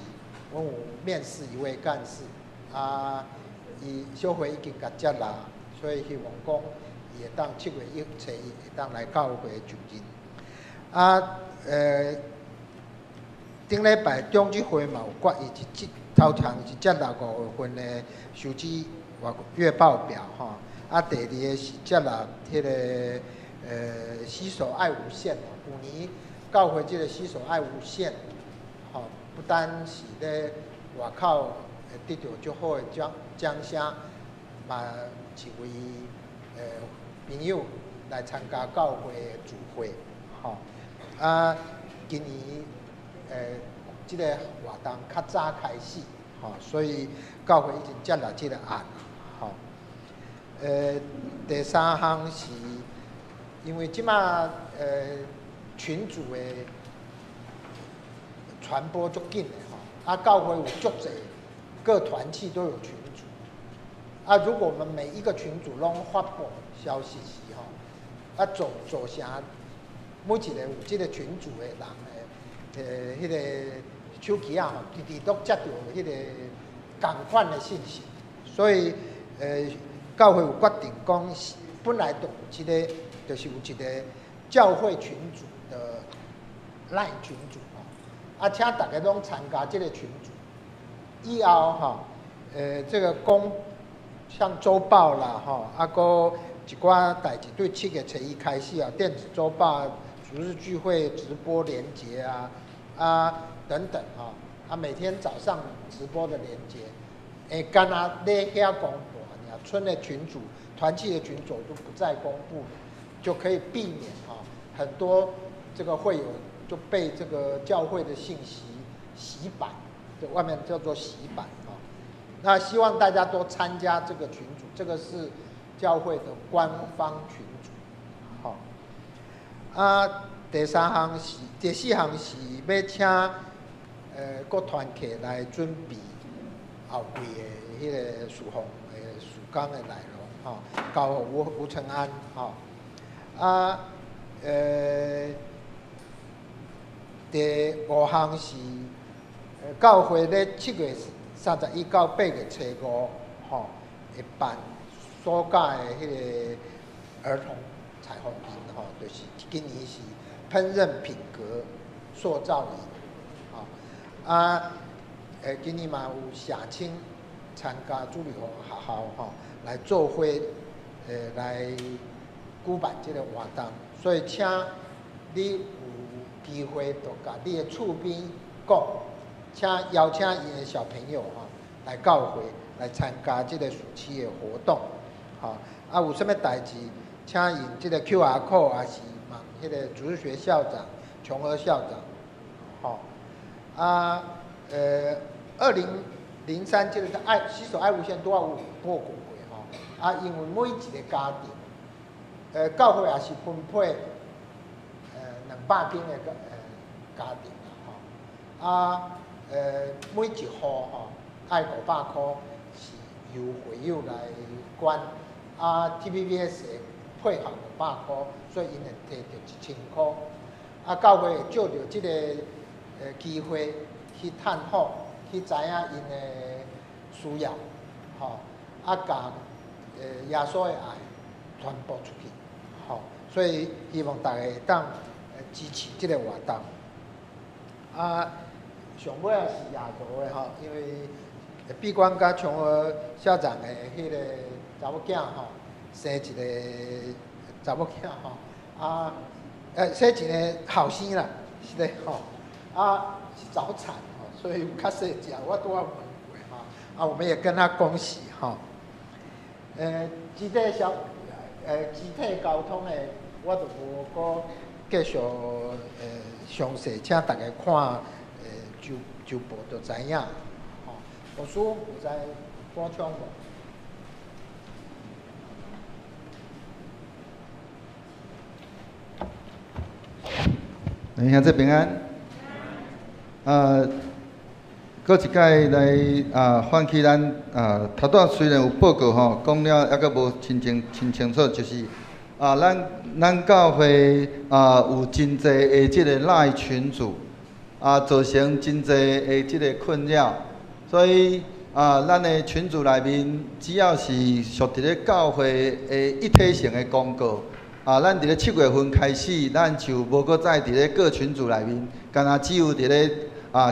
Speaker 2: 阮有面试一位干事，小会已经甲接纳，所以希望讲伊会当7月1日会当来教会就任。顶礼拜中执会嘛有决议，头项是接纳5月份的收支月报表吼。第二个是接纳迄个洗手爱无限，去年教会这个洗手爱无限，吼。不单是咧外口得到足好的奖项，嘛一位朋友来参加教会的聚会，吼。今年这个活动较早开始，吼，所以教会已经接纳这个案，吼。第三项是因为即马群组的传播足紧的吼，教会有足侪各团契都有群组，如果我们每一个群组拢发布消息时吼，造成每一个有这个群组的人迄个手机吼，直都接到迄个同款的信息，所以教会有决定讲，本来都有一个，就是有一个教会群组的LINE群组。请大家拢参加这个群组，以后这个像周报啦，个一寡代志，对7月初1开始啊，电子周报、主日聚会直播连结等等每天早上直播的连结，干那咧遐公布，村的群组、团契的群组都不再公布，就可以避免很多这个会友就被这个教会的信息洗版，就外面叫做洗版那希望大家多参加这个群组，这个是教会的官方群组。第4项是要请各团体来准备后柜的迄个事奉的事工的内容交予吴承安第5项是教会咧7月31到8月初5会办所教的迄个儿童彩虹营就是今年是烹饪品格塑造营今年嘛有社青参加主理学校来做伙来举办这个活动，所以请你有机会就甲你的厝边讲，请邀请伊的小朋友来教会来参加这个暑期的活动有什么代志，请用这个 QR code 也是问迄个主日学校长、琼娥校长2003这个洗手爱无限都要有报告过因为每一个家庭教会也是分配200间的家庭每一户爱500块是由会友来管TPBS 配合500块，所以因会摕到1000块教会会借着这个机会去探访，去知影因的需要把耶稣的爱传播出去所以希望大家会当支持这个活动上尾是夜读的因为闭关甲琼娥校长的迄个查某囝生一个查某囝生一个后生啦，是咧是早产所以有较细只，我拄仔问过我们也跟他恭喜集体交通的我就无搁继续详细，请大家看周报就知影牧师有在补充无？
Speaker 1: 兄弟平安。搁一摆来唤起咱头段虽然有报告讲了还阁无真清楚，就是咱教会有真济的即个赖群组造成真济的即个困扰，所以咱的群组内面只要是属伫咧教会的一体性的公告咱伫咧7月份开始，咱就无搁再伫咧各群组内面，干那只有伫咧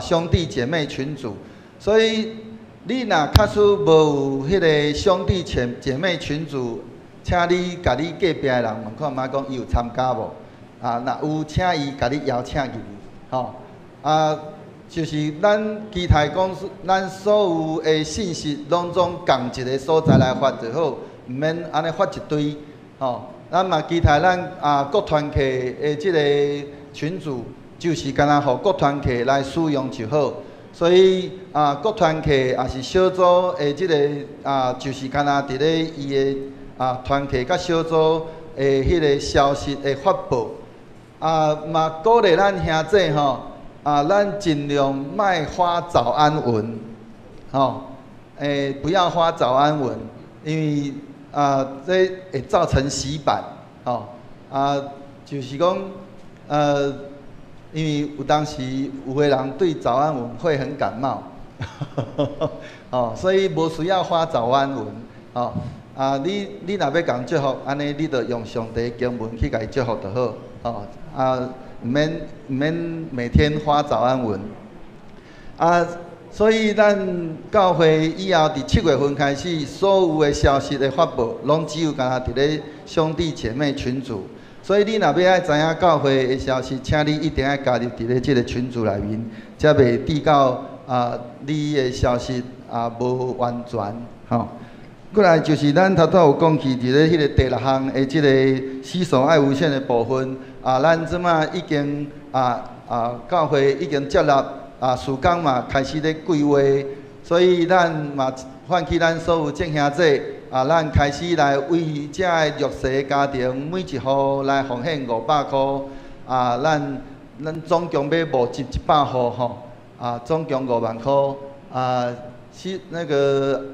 Speaker 1: 兄弟姐妹群组。所以你若假使无有迄个兄弟姐妹群组，请你甲你隔壁的人问看卖讲伊有参加无若有，请伊甲你邀请入去就是咱期待讲，咱所有的信息拢总共一个所在来发就好，毋免安尼发一堆咱嘛期待咱各团契的即个群组，就是干那互各团契来使用就好。所以各团契也是小组的即个就是干那伫咧伊的团契甲小组的迄个消息的发布嘛鼓励咱兄弟咱尽量卖发早安文不要发早安文，因为这会造成洗版就是讲因为有当时有个人对早安文会很感冒所以无需要发早安文你若要讲祝福，安尼你就用上帝经文去甲伊祝福就好毋免每天发早安文所以咱教会以后伫7月份开始，所有的消息的发布，拢只有干伫咧兄弟姐妹群组。所以你若要爱知影教会的消息，请你一定要加入伫咧即个群组内面，才袂抵到你的消息无完全吼。过来就是咱头有讲起伫咧迄个第6项的即个死所爱无限的部分咱即马已经教会已经接纳事工嘛开始咧规划，所以咱嘛唤起咱所有众兄弟咱开始来为遮个弱势家庭每一户来奉献500箍咱总共要募集100户吼总共5万箍那个。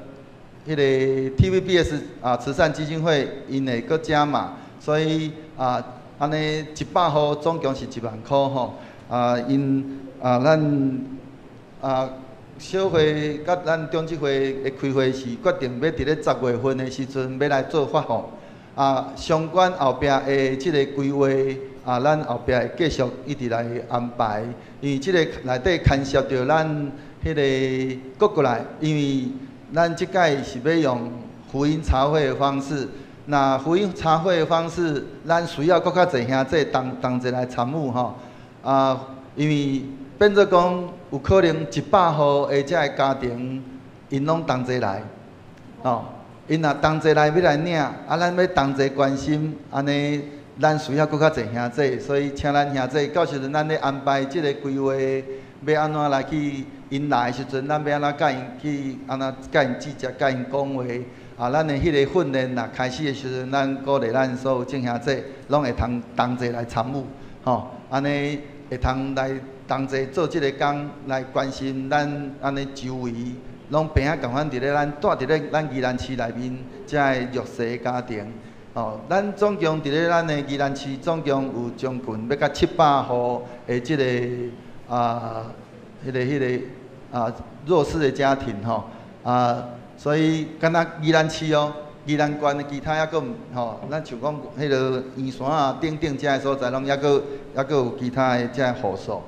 Speaker 1: 迄个 TVBS 慈善基金会因会搁加码，所以安尼100户总共是1万箍吼。因咱小会甲咱中执会的开会是决定要伫咧10月份的时阵要来做发放。相关后壁的即个规划咱后壁会继续一直来安排，因为即个内底牵涉到咱迄个各过来，因为。咱即届是要用福音茶会的方式，那福音茶会的方式，咱需要搁较侪兄弟同齐来参与吼。因为变做讲有可能100户的遮个家庭，因拢同齐来，因若同齐来要来领，咱要同齐关心，安尼咱需要搁较侪兄弟，所以请咱兄弟到时阵咱咧安排即个规划，要安怎来去。因来的时阵，咱要安怎甲因去安怎甲因指责、甲因讲话咱的迄个训练若开始的时阵，咱鼓励咱所有众兄弟拢会同齐来参与，安尼会通来同齐做即个工，来关心咱安尼周围，拢平啊共款伫咧咱住伫咧咱宜兰市内面遮个弱势的家庭，咱总共伫咧咱的宜兰市总共有将近要甲700户的即个迄个弱势的家庭所以敢若宜兰市宜兰县的其他还佫咱像讲迄个圆山等等遮个所在，拢还佫有其他的遮个户数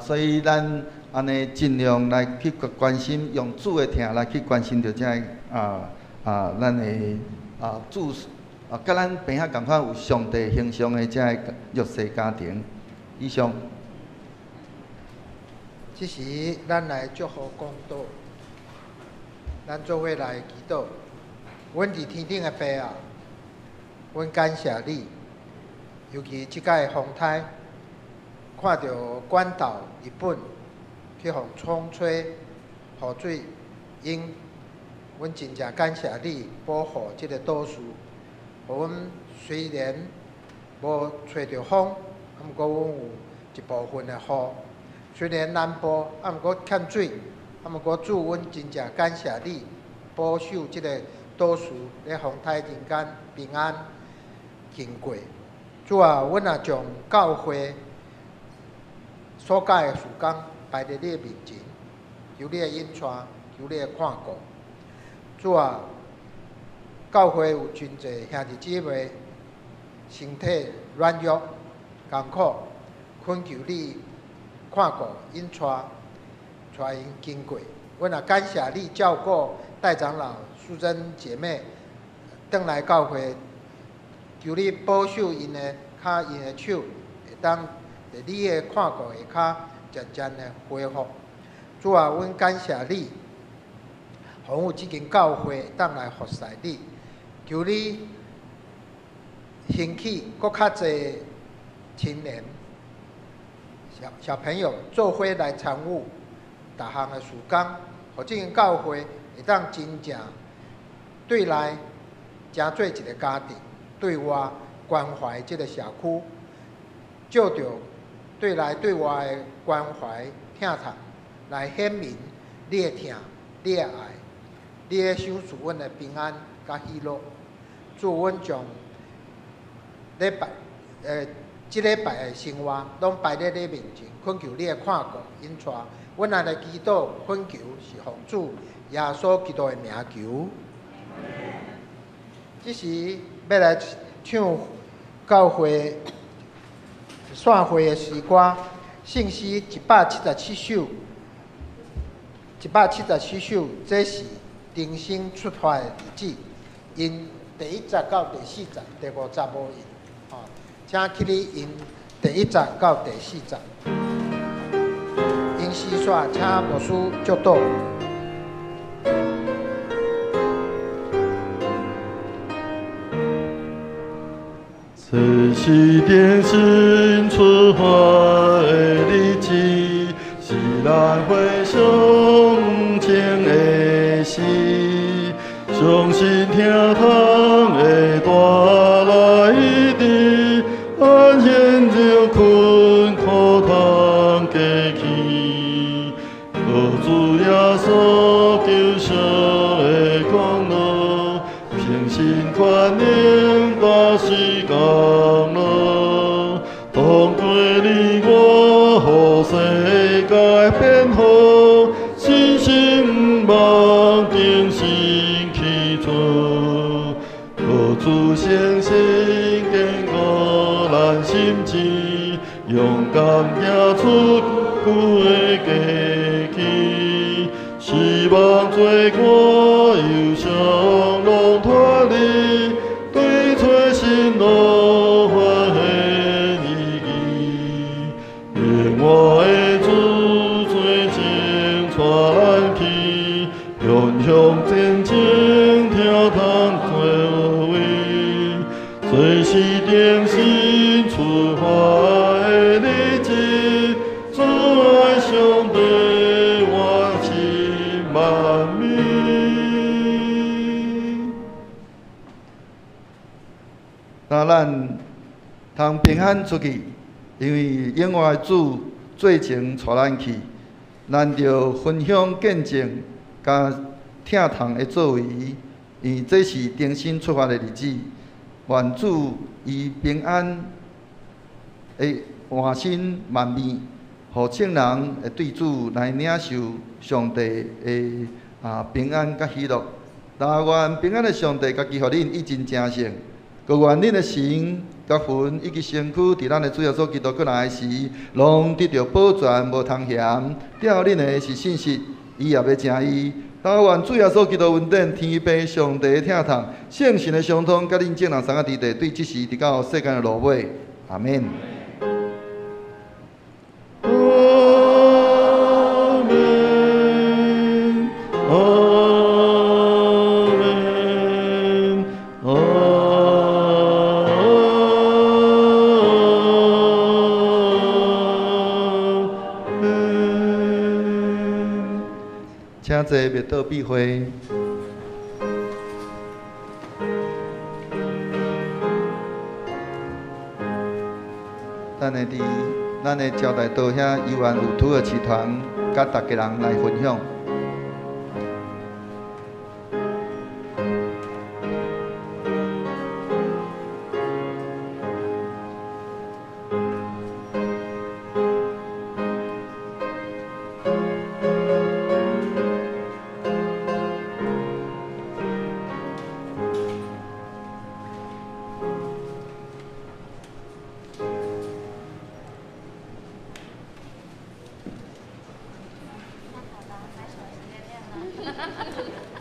Speaker 1: 所以咱安尼尽量来去关心，用主的听来去关心着遮个咱的主甲咱平啊共款有上帝形象的遮个弱势家庭。以上。
Speaker 2: 即时，咱来祝福讲道，咱做伙来祈祷。阮伫天顶的爸阮感谢你，尤其即届风台，看到关岛日本去互冲吹雨水淹，阮真正感谢你保护即个岛屿。互阮虽然无吹着风，毋过阮有一部分的雨。虽然南部毋过欠水，毋过主阮真正感谢你保守即个岛屿咧风台人间平安经过。主啊，阮也将教会所教的事工摆伫你的面前，求你的引带，求你的看顾。主啊，教会有真侪兄弟姊妹身体软弱、艰苦，恳求你看顾、引带因经过。阮也感谢你照顾戴长老、淑珍姐妹转来教会，求你保守因的脚、因的手，会当在你的看顾下渐渐的恢复。主啊，阮感谢你，互有即间教会当来服侍你，求你兴起搁较侪青年、小朋友做伙来参与逐项的事工，互即间教会会当真正对内成做一个家庭，对外关怀即个社区，照着对内对外的关怀疼痛来显明你的疼、你的爱，你的享受阮的平安甲喜乐。祝阮将礼拜即礼拜的生活拢摆在你面前，恳求你的看顾、引带。阮也来祈祷恳求，是奉主耶稣基督的名求。即时要来唱教会散会的诗歌，圣诗177首， 174首，这是重新出发的日子，因第1节到第4节，第5节无印。吼，请去你因第1节到第4节。因时煞，请牧师祝祷。
Speaker 3: 这是定心出发的日子，是咱回想前的事。相信听堂的带来的，安现就困苦通过去。靠主耶稣救赎的功劳，平心宽宁把时功劳，当过你我，予世界变好，信心不忘定心去做，靠主相信坚固咱心志，勇敢行出久的过去，希望做我忧伤拢脱离，对找新路欢喜意义。愿我的主最情带咱去，远向前程跳通过位，随时定心出发的日子，主爱上帝我心万民。
Speaker 1: 那咱通平安出去，因为永活的主做情带咱去，咱着分享见证，甲听堂的作为，因为这是重新出发的日子。愿主以平安的换心万面，互圣人会对主来领受上帝的平安甲喜乐。但愿平安的上帝家己互恁一真正胜。各愿恁的神、甲魂以及身躯，伫咱的主耶稣基督过来时，拢得到保全，无通嫌。吊恁的是信息，伊也要正义。但愿主耶稣基督恩典、天父上帝的听堂、圣神的相通，甲恁众人三个伫地，对即时直到世间的落尾。阿免。请坐，灭道闭会。咱会伫咱的招待道遐，依然有土耳其团，甲大家人来分享。
Speaker 6: 哈哈哈。